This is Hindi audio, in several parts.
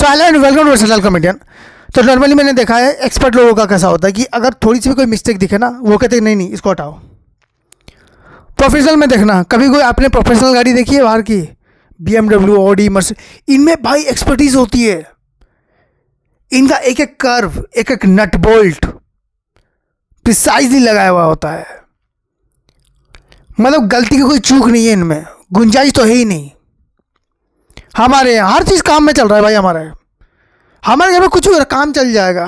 So hello and welcome to channel comedian. तो नॉर्मली मैंने देखा है एक्सपर्ट लोगों का कैसा होता है कि अगर थोड़ी सी भी कोई मिस्टेक दिखे ना, वो कहते हैं नहीं इसको हटाओ। प्रोफेशनल में देखना, कभी कोई आपने प्रोफेशनल गाड़ी देखी है बाहर की, BMW, ऑडी, मर्सिडीज, इनमें भाई एक्सपर्टीज होती है। इनका एक एक कर्व, एक एक नट बोल्ट प्रिसाइजली लगाया हुआ होता है। मतलब गलती की कोई चूक नहीं है इनमें, गुंजाइश तो है ही नहीं। हमारे यहाँ हर चीज़ काम में चल रहा है भाई। हमारे घर में कुछ भी काम चल जाएगा।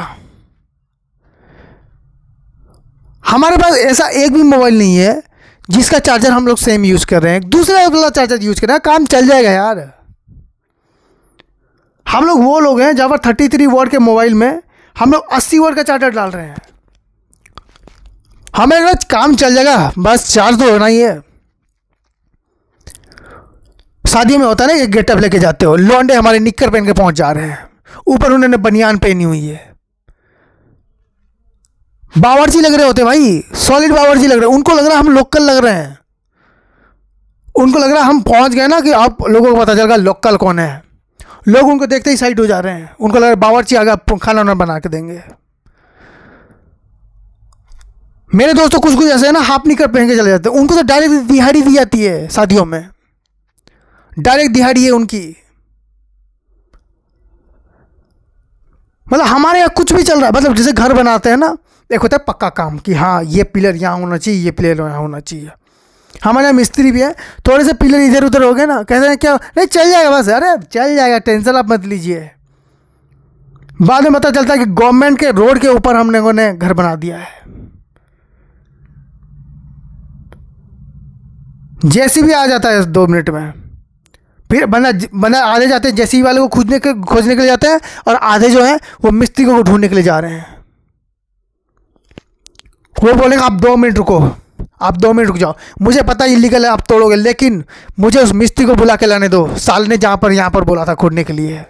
हमारे पास ऐसा एक भी मोबाइल नहीं है जिसका चार्जर हम लोग सेम यूज़ कर रहे हैं, दूसरा वाला चार्जर यूज़ कर रहे हैं, काम चल जाएगा यार। हम लोग वो लोग हैं जहाँ पर 33 वॉट के मोबाइल में हम लोग 80 वॉट का चार्जर डाल रहे हैं। हमें अगर काम चल जाएगा, बस चार्ज तो होना ही है। शादियों में होता है ना कि गेटअप लेके जाते हो, लौंडे हमारे निक्कर पहन के पहुंच जा रहे हैं, ऊपर उन्होंने बनियान पहनी हुई है, बावर्ची लग रहे होते भाई, सॉलिड बावर्ची लग रहे हैं। उनको लग रहा है हम लोकल लग रहे हैं, उनको लग रहा है हम पहुंच गए ना कि आप लोगों को पता चलेगा लोकल कौन है। लोग उनको देखते ही साइड हो जा रहे हैं, उनको लग रहा है बावर्ची आगे खाना वाना बना के देंगे। मेरे दोस्तों कुछ कुछ ऐसे है ना, हाफ निकर पहन के चले जाते हैं, उनको तो डायरेक्ट दिहाड़ी दी जाती है शादियों में, डायरेक्ट दिहाड़ी है उनकी। मतलब हमारे यहाँ कुछ भी चल रहा है। मतलब जैसे घर बनाते हैं ना, एक होता है पक्का काम कि हाँ ये पिलर यहाँ होना चाहिए, ये पिलर यहाँ होना चाहिए। हमारे यहाँ मिस्त्री भी है, थोड़े से पिलर इधर उधर हो गए ना, कहते हैं क्या नहीं चल जाएगा, बस अरे चल जाएगा, टेंशन आप मत लीजिए। बाद में पता चलता है कि गवर्नमेंट के रोड के ऊपर हम लोगों ने घर बना दिया है। जेसीबी आ जाता है 2 मिनट में, फिर बंदा आधे जाते हैं जेसीबी वाले को खोजने के लिए जाते हैं, और आधे जो है वो मिस्त्री को ढूंढने के लिए जा रहे हैं। वो बोलेंगे आप 2 मिनट रुको, आप 2 मिनट रुक जाओ, मुझे पता इलीगल है आप तोड़ोगे, लेकिन मुझे उस मिस्त्री को बुला के लाने दो, साल ने यहाँ पर बोला था खोदने के लिए।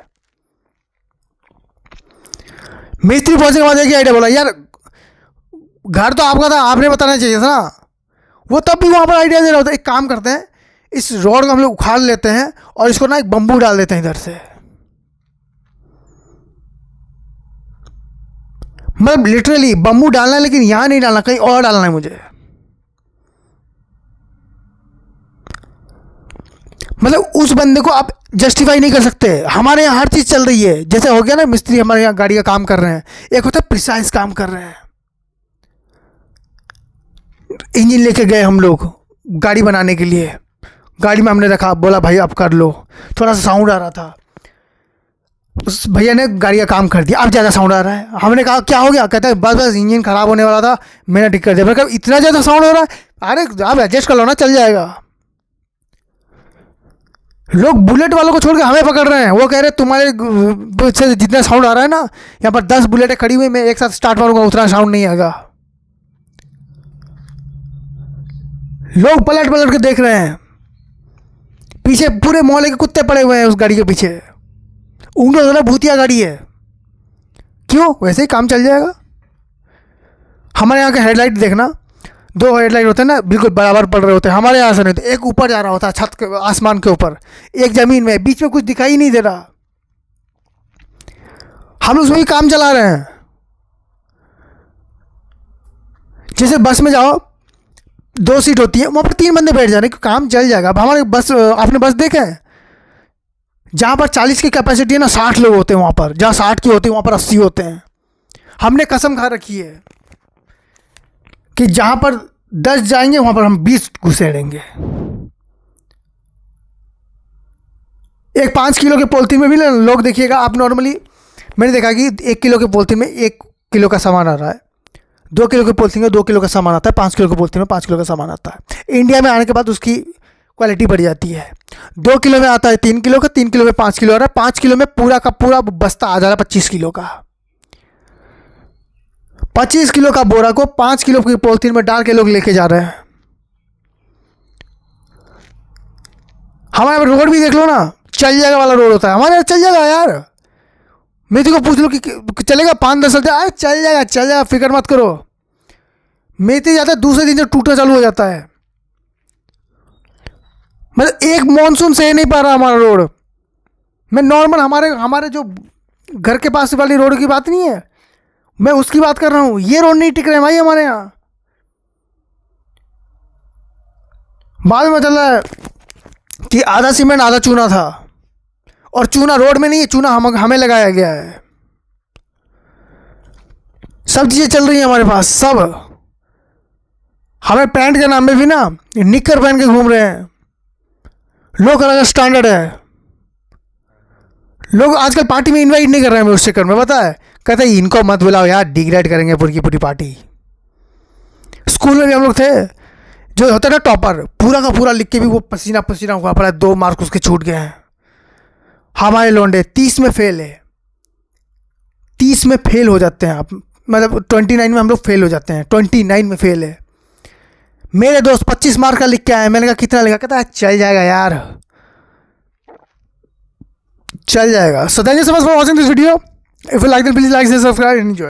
मिस्त्री पहुंचने के बाद एक आइडिया बोला, यार घर तो आपका था, आपने बताना चाहिए था ना। वो तब भी वहाँ पर आइडिया दे रहा होता है, एक काम करते हैं इस रोड को हम लोग उखाड़ लेते हैं और इसको ना एक बम्बू डाल देते हैं इधर से। मतलब लिटरली बम्बू डालना है, लेकिन यहां नहीं डालना, कहीं और डालना है मुझे। मतलब उस बंदे को आप जस्टिफाई नहीं कर सकते। हमारे यहाँ हर चीज चल रही है। जैसे हो गया ना, मिस्त्री हमारे यहाँ गाड़ी का काम कर रहे हैं, एक होता है प्रिसाइज काम कर रहे हैं। इंजन लेके गए हम लोग गाड़ी बनाने के लिए, गाड़ी में हमने रखा, बोला भाई आप कर लो। थोड़ा सा साउंड आ रहा था, उस भैया ने गाड़ी का काम कर दिया, अब ज़्यादा साउंड आ रहा है। हमने कहा क्या हो गया, कहता है बस इंजन खराब होने वाला था, मैंने ठीक कर दिया। मैं कहा इतना ज़्यादा साउंड हो रहा है, अरे आप एडजस्ट कर लो ना, चल जाएगा। लोग बुलेट वालों को छोड़ के हमें पकड़ रहे हैं, वो कह रहे तुम्हारे से जितना साउंड आ रहा है ना, यहाँ पर 10 बुलेटें खड़ी हुई, मैं एक साथ स्टार्ट मारूंगा उतना साउंड नहीं आएगा। लोग पलट पलट के देख रहे हैं, पीछे पूरे मोहल्ले के कुत्ते पड़े हुए हैं उस गाड़ी के पीछे। उनको लग रहा भूतिया गाड़ी है, क्यों, वैसे ही काम चल जाएगा। हमारे यहाँ के हेडलाइट देखना, 2 हेडलाइट होते हैं ना, बिल्कुल बराबर पड़ रहे होते हैं। हमारे यहाँ से नहीं, तो एक ऊपर जा रहा होता है छत के आसमान के ऊपर, एक जमीन में, बीच में कुछ दिखाई नहीं दे रहा। हम लोग उसमें काम चला रहे हैं। जैसे बस में जाओ, 2 सीट होती है, वहाँ पर 3 बंदे बैठ जा रहे हैं, काम चल जाएगा। अब हमारे बस, आपने बस देखा है जहाँ पर 40 की कैपेसिटी है ना, 60 लोग होते हैं वहाँ पर, जहाँ 60 की होती है वहाँ पर 80 होते हैं। हमने कसम खा रखी है कि जहाँ पर 10 जाएंगे वहाँ पर हम 20 घुसेड़ेंगे। एक 5 किलो के पॉलिथीन में भी लोग देखिएगा आप, नॉर्मली मैंने देखा कि 1 किलो के पॉलिथीन में 1 किलो का सामान आ रहा है, 2 किलो के पॉलिथीन में 2 किलो का सामान आता है, 5 किलो के पॉलिथीन में 5 किलो का सामान आता है। इंडिया में आने के बाद उसकी क्वालिटी बढ़ जाती है। 2 किलो में आता है 3 किलो का, 3 किलो में 5 किलो आ रहा है, 5 किलो में पूरा का पूरा बस्ता आ जा रहा है 25 किलो का। 25 किलो का बोरा को 5 किलो की पॉलिथीन में डाल के लोग लेके जा रहे हैं। हमारे रोड भी देख लो ना, चल जाएगा वाला रोड होता है, हमारे यहाँ चल जाएगा यार। मेथी को पूछ लो कि चलेगा, 5-10 चलते, अरे चल जाएगा, फिक्र मत करो। मेथी जाता है, दूसरे दिन से टूटना चालू हो जाता है। मतलब एक मॉनसून सह नहीं पा रहा हमारा रोड। मैं नॉर्मल हमारे जो घर के पास वाली रोड की बात नहीं है, मैं उसकी बात कर रहा हूँ। ये रोड नहीं टिक रहे भाई हमारे यहाँ। बाद में चल रहा है कि आधा सीमेंट आधा चूना था, और चूना रोड में नहीं है, चूना हमें लगाया गया है। सब चीज़ें चल रही हैं हमारे पास, सब। हमें पैंट के नाम में भी ना निक्कर पहन के घूम रहे हैं। लोग अलग स्टैंडर्ड है। लोग आजकल पार्टी में इनवाइट नहीं कर रहे हैं हमें, उस चक्कर में पता है, कहते हैं इनको मत बुलाओ यार, डिग्रेड करेंगे पूरी की पूरी पार्टी। स्कूल में भी हम लोग थे, जो होता है ना टॉपर, पूरा का पूरा लिख के भी वो पसीना पसीना हुआ पड़ा है, 2 मार्क उसके छूट गए हैं। हमारे लौंडे 30 में फेल है, 30 में फेल हो जाते हैं आप, मतलब 29 में हम लोग फेल हो जाते हैं, 29 में फेल है। मेरे दोस्त 25 मार्क का लिख के आए। मैंने कहा कितना लिखा? कहता है चल जाएगा यार, चल जाएगा। So thank you so much for watching this video. If you like it, please like, share, subscribe and enjoy.